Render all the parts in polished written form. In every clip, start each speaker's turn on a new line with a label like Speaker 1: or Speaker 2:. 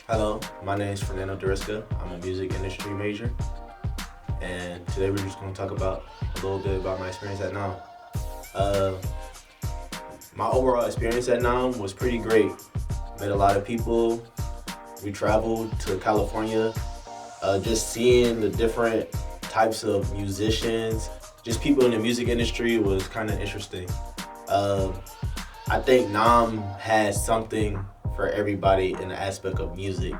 Speaker 1: Hello, my name is Fernando Duriska. I'm a music industry major, and today we're just going to talk about a little bit about my experience at NAMM. Uh, my overall experience at NAMM was pretty great. Met a lot of people. We traveled to California, just seeing the different types of musicians, just people in the music industry was kind of interesting. Um, I think NAMM has something for everybody in the aspect of music.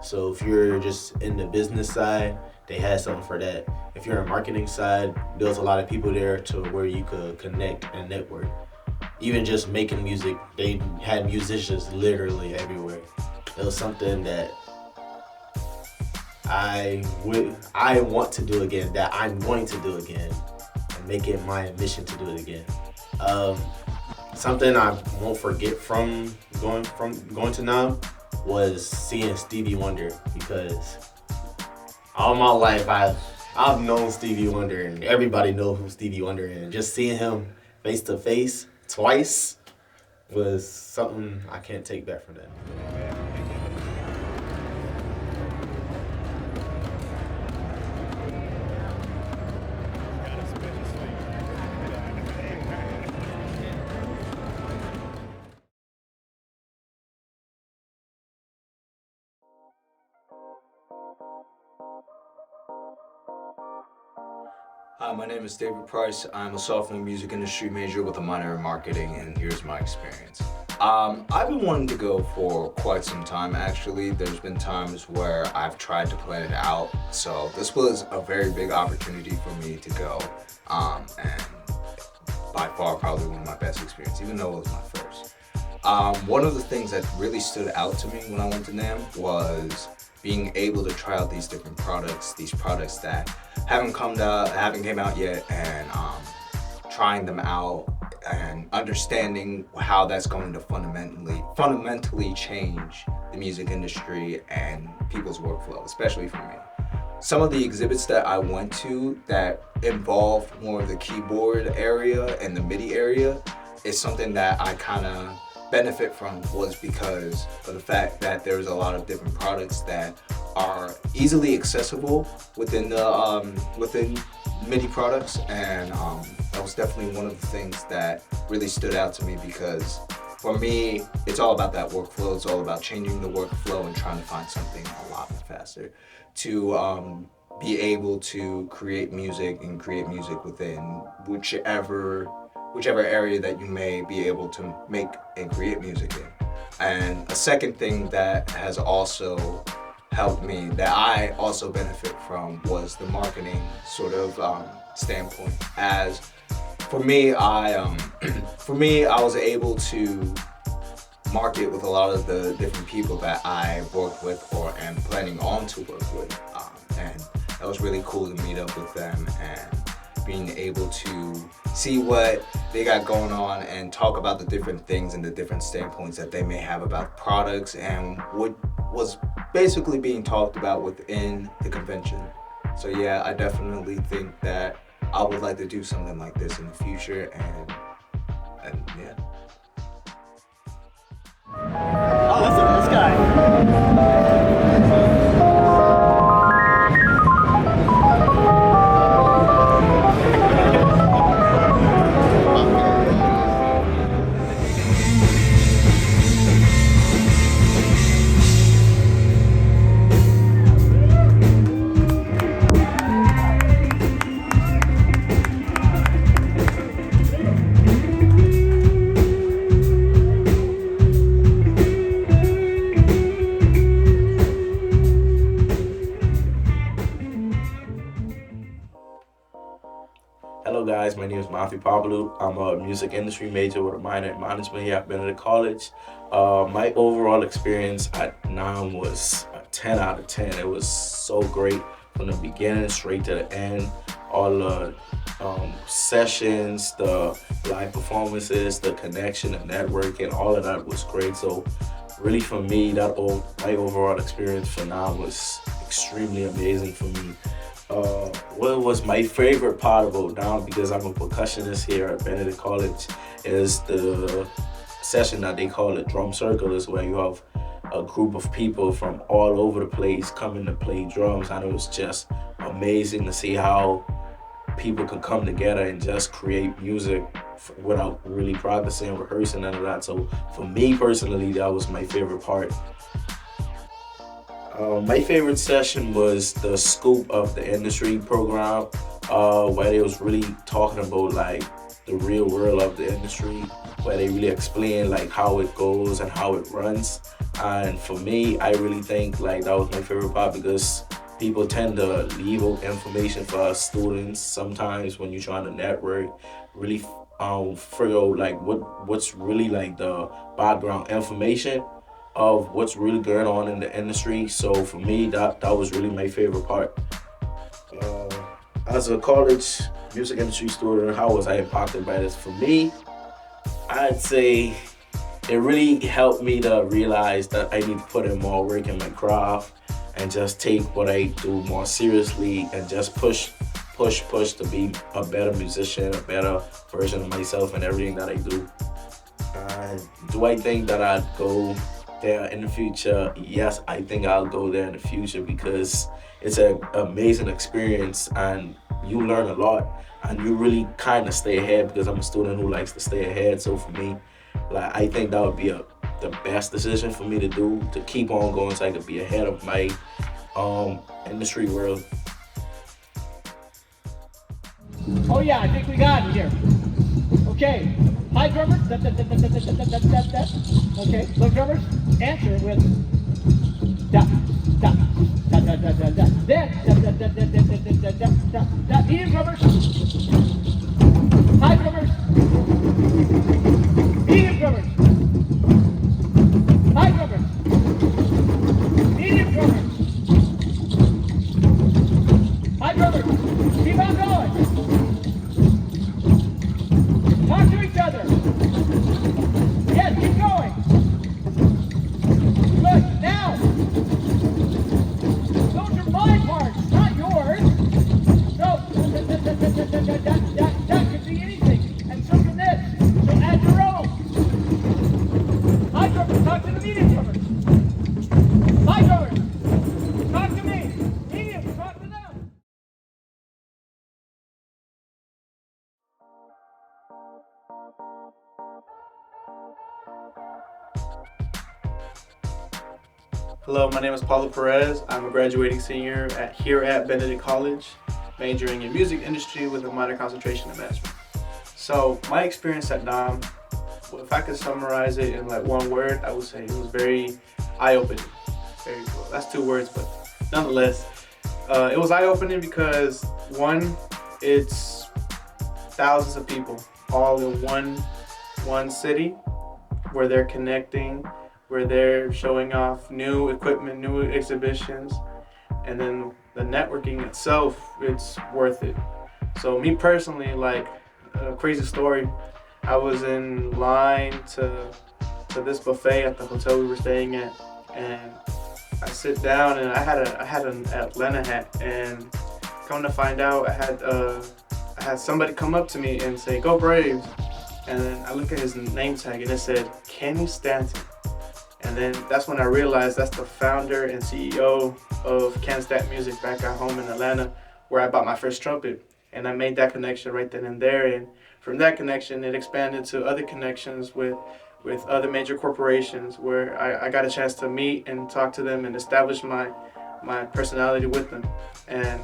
Speaker 1: So if you're just in the business side, they had something for that. If you're in marketing side, there's a lot of people there to where you could connect and network. Even just making music, they had musicians literally everywhere. It was something that I want to do again, that I'm going to do again, and make it my mission to do it again. Um, Something I won't forget from going to NAMM was seeing Stevie Wonder, because all my life I've known Stevie Wonder and everybody knows who Stevie Wonder is. And just seeing him face to face twice was something I can't take back from that.
Speaker 2: Hi, my name is David Price. I'm a sophomore music industry major with a minor in marketing, and here's my experience. I've been wanting to go for quite some time, actually. There's been times where I've tried to plan it out, so this was a very big opportunity for me to go, and by far probably one of my best experiences, even though it was my first. One of the things that really stood out to me when I went to NAMM was being able to try out these different products, these products that haven't came out yet, and trying them out and understanding how that's going to fundamentally change the music industry and people's workflow, especially for me. Some of the exhibits that I went to that involved more of the keyboard area and the MIDI area is something that I kind of benefit from, was because of the fact that there's a lot of different products that are easily accessible within MIDI products, and that was definitely one of the things that really stood out to me, because for me it's all about that workflow. It's all about changing the workflow and trying to find something a lot faster to be able to create music within whichever area that you may be able to make and create music in. And a second thing that has also helped me, that I also benefit from, was the marketing sort of standpoint. As for me, I was able to market with a lot of the different people that I worked with or am planning on to work with, and that was really cool to meet up with them and being able to see what they got going on and talk about the different things and the different standpoints that they may have about products and what was basically being talked about within the convention. So yeah, I definitely think that I would like to do something like this in the future, and yeah.
Speaker 3: Oh, this guy.
Speaker 1: Hello guys, my name is Mafi Pablo. I'm a music industry major with a minor in management here at Benedict College. My overall experience at NAMM was a 10 out of 10. It was so great from the beginning straight to the end. All the sessions, the live performances, the connection, the networking, all of that was great. So really for me, my overall experience for NAMM was extremely amazing for me. What was my favorite part about NAMM, because I'm a percussionist here at Benedict College, is the session that they call a drum circle, is where you have a group of people from all over the place coming to play drums, and it was just amazing to see how people could come together and just create music without really practicing, rehearsing, none of that. So for me personally, that was my favorite part. My favorite session was the Scoop of the Industry program, where they was really talking about like the real world of the industry, where they really explain like how it goes and how it runs. And for me, I really think like that was my favorite part, because people tend to leave out information for us students sometimes when you're trying to network, really figure out like what's really like the background information of what's really going on in the industry. So for me, that was really my favorite part. Uh, as a college music industry student, how was I impacted by this? For me, I'd say it really helped me to realize that I need to put in more work in my craft and just take what I do more seriously and just push to be a better musician, a better version of myself in everything that I do. Do I think that I'd go there in the future? Yes, I think I'll go there in the future, because it's an amazing experience and you learn a lot and you really kind of stay ahead, because I'm a student who likes to stay ahead. So for me, like, I think that would be the best decision for me to do, to keep on going so I could be ahead of my industry world.
Speaker 3: Oh yeah, I think we got it here. Okay. High drummers. Da, da, da, da, da, da, da, da, da, da. Okay. Low drummers. Answer with da da da da da da da. Then da da da da da da da da da da. Medium drummers. High drummers. Medium drummers. High drummers. Medium drummers. High drummers. Keep on going. Talk to each other. Yes, keep going. Good. Now, those are my parts, not yours. So, that could be anything. And so can this. So add your own. High drummers, talk to the medium drummers. High drummers, talk to me. Medium, talk to them.
Speaker 4: Hello, my name is Paulo Perez. I'm a graduating senior here at Benedict College, majoring in music industry with a minor concentration in management. So my experience at NAMM, well, if I could summarize it in like one word, I would say it was very eye-opening. Very cool. That's two words, but nonetheless, it was eye-opening because one, it's thousands of people all in one city where they're connecting, where they're showing off new equipment, new exhibitions, and then the networking itself, it's worth it. So me personally, like a crazy story, I was in line to this buffet at the hotel we were staying at, and I sit down and I had an Atlanta hat, and come to find out I had somebody come up to me and say, "Go Braves," and then I look at his name tag and it said Kenny Stanton. And then that's when I realized that's the founder and CEO of Can Stat Music back at home in Atlanta, where I bought my first trumpet. And I made that connection right then and there. And from that connection, it expanded to other connections with other major corporations, where I got a chance to meet and talk to them and establish my personality with them. And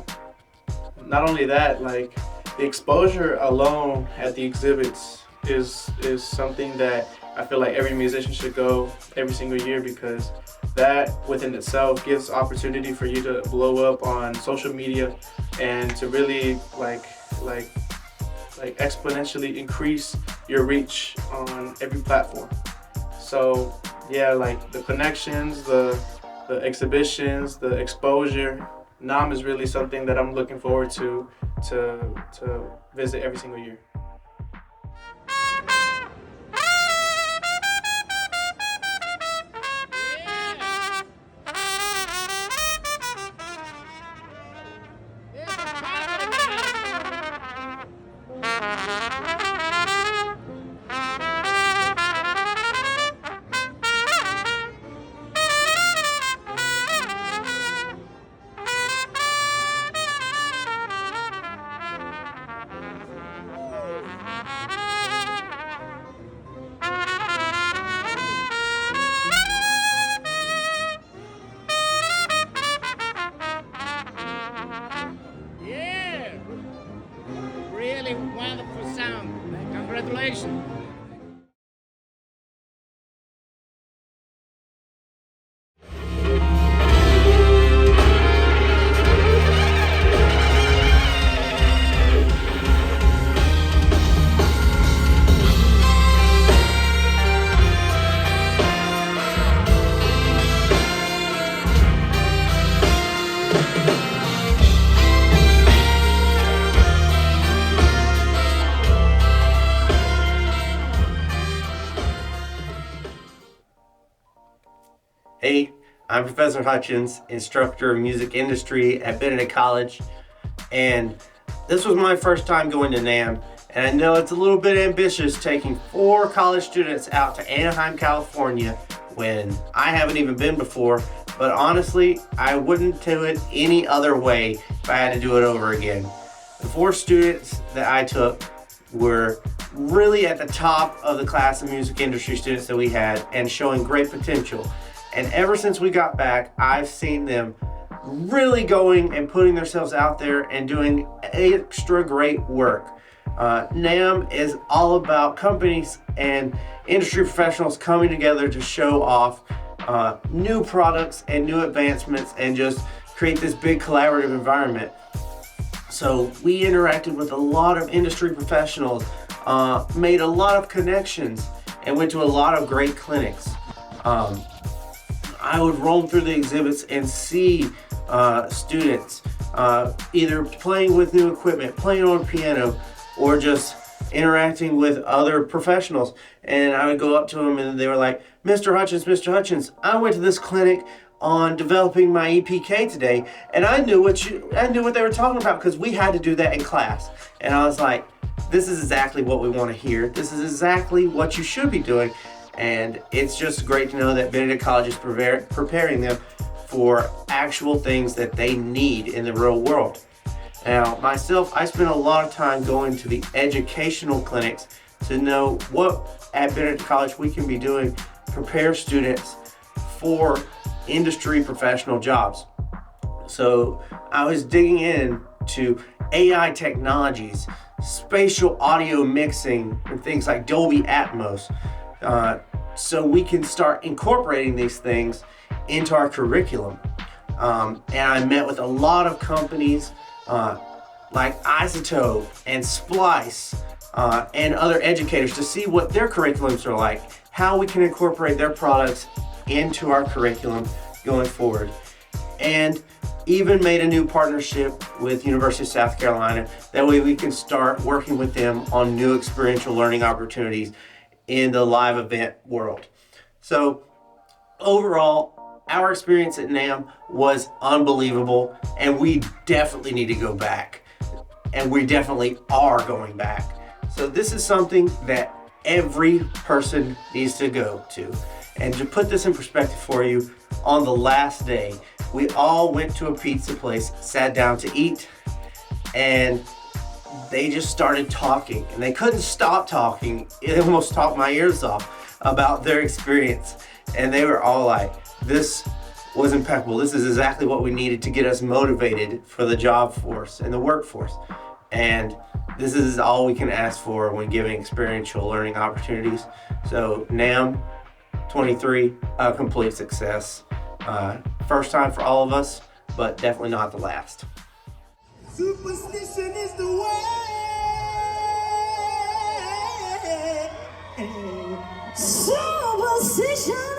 Speaker 4: not only that, like the exposure alone at the exhibits is something that I feel like every musician should go every single year, because that within itself gives opportunity for you to blow up on social media and to really like exponentially increase your reach on every platform. So yeah, like the connections, the exhibitions, the exposure, NAMM is really something that I'm looking forward to visit every single year.
Speaker 5: for sound. Congratulations.
Speaker 6: Hey, I'm Professor Hutchins, instructor of music industry at Benedict College, and this was my first time going to NAMM, and I know it's a little bit ambitious taking 4 college students out to Anaheim, California, when I haven't even been before, but honestly, I wouldn't do it any other way if I had to do it over again. The 4 students that I took were really at the top of the class of music industry students that we had and showing great potential. And ever since we got back, I've seen them really going and putting themselves out there and doing extra great work. NAMM is all about companies and industry professionals coming together to show off new products and new advancements and just create this big collaborative environment. So we interacted with a lot of industry professionals, made a lot of connections, and went to a lot of great clinics. I would roam through the exhibits and see students either playing with new equipment, playing on piano, or just interacting with other professionals. And I would go up to them and they were like, Mr. Hutchins, I went to this clinic on developing my EPK today, and I knew what they were talking about because we had to do that in class. And I was like, this is exactly what we want to hear. This is exactly what you should be doing. And it's just great to know that Benedict College is preparing them for actual things that they need in the real world. Now, myself, I spend a lot of time going to the educational clinics to know what at Benedict College we can be doing, prepare students for industry professional jobs. So I was digging into AI technologies, spatial audio mixing, and things like Dolby Atmos. So we can start incorporating these things into our curriculum. And I met with a lot of companies like Isotope and Splice and other educators to see what their curriculums are like, how we can incorporate their products into our curriculum going forward. And even made a new partnership with University of South Carolina. That way we can start working with them on new experiential learning opportunities in the live event world. So overall, our experience at NAMM was unbelievable, and we definitely need to go back. And we definitely are going back. So this is something that every person needs to go to. And to put this in perspective for you, on the last day, we all went to a pizza place, sat down to eat, and they just started talking, and they couldn't stop talking. It almost talked my ears off about their experience. And they were all like, this was impeccable. This is exactly what we needed to get us motivated for the job force and the workforce. And this is all we can ask for when giving experiential learning opportunities. So NAMM 23, a complete success. First time for all of us, but definitely not the last.
Speaker 7: Superstition is the way. Superstition.